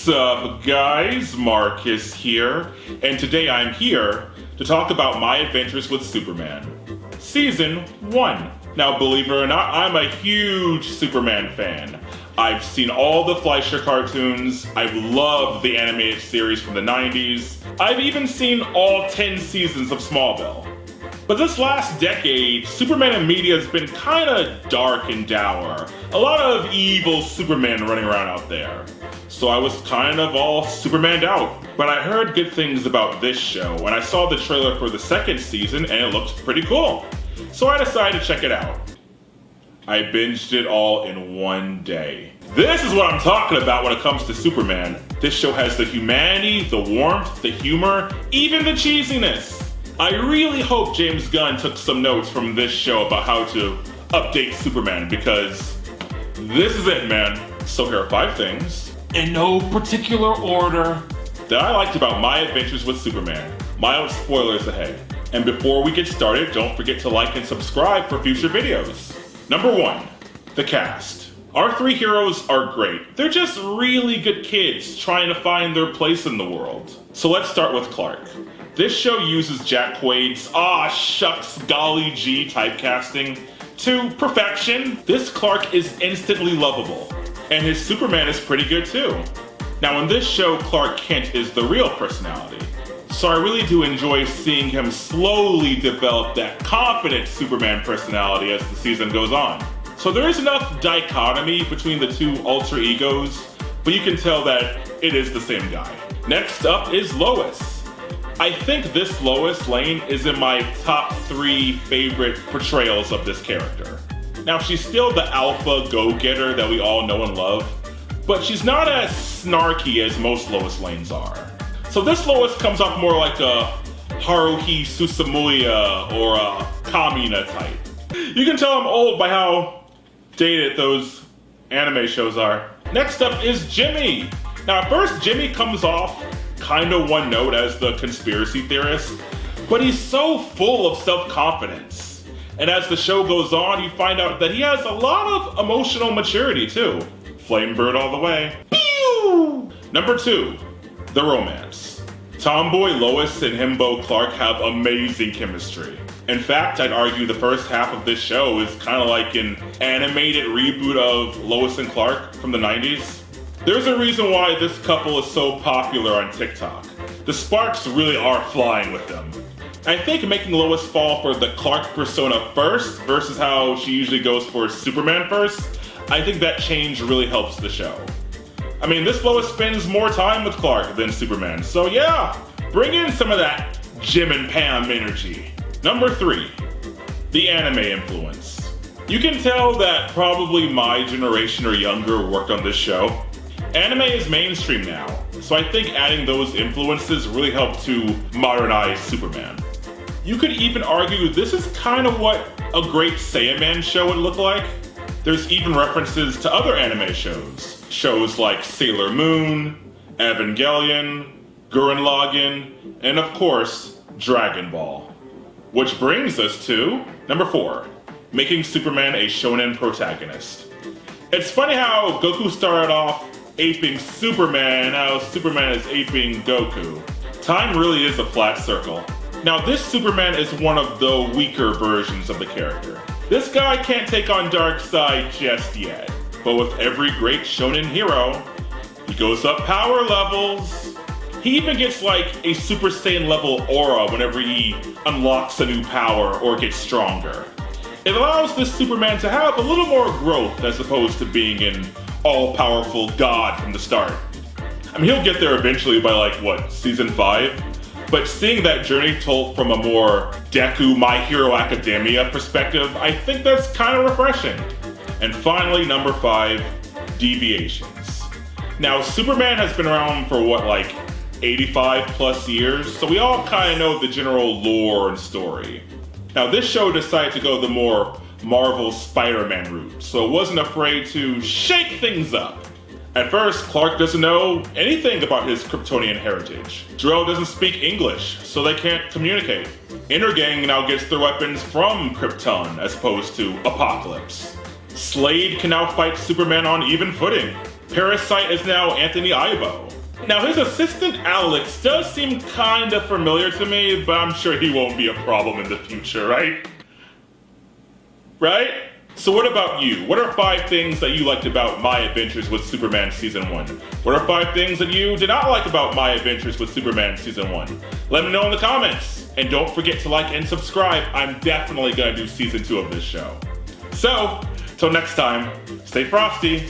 Sup guys, Marcus here, and today I'm here to talk about my adventures with Superman. Season 1. Now believe it or not, I'm a huge Superman fan. I've seen all the Fleischer cartoons, I've loved the animated series from the 90s, I've even seen all 10 seasons of Smallville. But this last decade, Superman in media has been kinda dark and dour. A lot of evil Superman running around out there. So I was kind of all Supermaned out. But I heard good things about this show, and I saw the trailer for the second season and it looked pretty cool. So I decided to check it out. I binged it all in one day. This is what I'm talking about when it comes to Superman. This show has the humanity, the warmth, the humor, even the cheesiness. I really hope James Gunn took some notes from this show about how to update Superman, because this is it, man. So here are 5 things, in no particular order, that I liked about my adventures with Superman. Mild spoilers ahead. And before we get started, don't forget to like and subscribe for future videos. Number 1, the cast. Our 3 heroes are great. They're just really good kids trying to find their place in the world. So let's start with Clark. This show uses Jack Quaid's "aw shucks golly gee" typecasting to perfection. This Clark is instantly lovable, and his Superman is pretty good too. Now in this show, Clark Kent is the real personality, so I really do enjoy seeing him slowly develop that confident Superman personality as the season goes on. So there is enough dichotomy between the 2 alter egos, but you can tell that it is the same guy. Next up is Lois. I think this Lois Lane is in my top 3 favorite portrayals of this character. Now she's still the alpha go-getter that we all know and love, but she's not as snarky as most Lois Lanes are. So this Lois comes off more like a Haruhi Susamuya or a Kamina type. You can tell I'm old by how dated those anime shows are. Next up is Jimmy. Now at first Jimmy comes off kinda one note as the conspiracy theorist, but he's so full of self-confidence. And as the show goes on, you find out that he has a lot of emotional maturity too. Flamebird all the way. Pew! Number 2, the romance. Tomboy Lois and himbo Clark have amazing chemistry. In fact, I'd argue the first half of this show is kinda like an animated reboot of Lois and Clark from the 90s. There's a reason why this couple is so popular on TikTok. The sparks really are flying with them. I think making Lois fall for the Clark persona first versus how she usually goes for Superman first, I think that change really helps the show. I mean, this Lois spends more time with Clark than Superman, so yeah, bring in some of that Jim and Pam energy. Number 3, the anime influence. You can tell that probably my generation or younger worked on this show. Anime is mainstream now, so I think adding those influences really helped to modernize Superman. You could even argue this is kind of what a great Saiyaman show would look like. There's even references to other anime shows. Shows like Sailor Moon, Evangelion, Gurren Lagann, and of course, Dragon Ball. Which brings us to number 4, making Superman a shonen protagonist. It's funny how Goku started off aping Superman, and how Superman is aping Goku. Time really is a flat circle. Now this Superman is one of the weaker versions of the character. This guy can't take on Darkseid just yet, but with every great shonen hero, he goes up power levels. He even gets like a Super Saiyan level aura whenever he unlocks a new power or gets stronger. It allows this Superman to have a little more growth as opposed to being an all-powerful god from the start. I mean, he'll get there eventually by like, what, season 5? But seeing that journey told from a more Deku My Hero Academia perspective, I think that's kind of refreshing. And finally, number 5, deviations. Now, Superman has been around for what, like 85 plus years, so we all kind of know the general lore and story. Now, this show decided to go the more Marvel Spider-Man route, so it wasn't afraid to shake things up. At first, Clark doesn't know anything about his Kryptonian heritage. Jor-El doesn't speak English, so they can't communicate. Intergang now gets their weapons from Krypton as opposed to Apocalypse. Slade can now fight Superman on even footing. Parasite is now Anthony Ivo. Now his assistant Alex does seem kinda familiar to me, but I'm sure he won't be a problem in the future, right? Right? So what about you? What are 5 things that you liked about My Adventures with Superman Season 1? What are 5 things that you did not like about My Adventures with Superman Season 1? Let me know in the comments. And don't forget to like and subscribe. I'm definitely gonna do Season 2 of this show. So, till next time, stay frosty.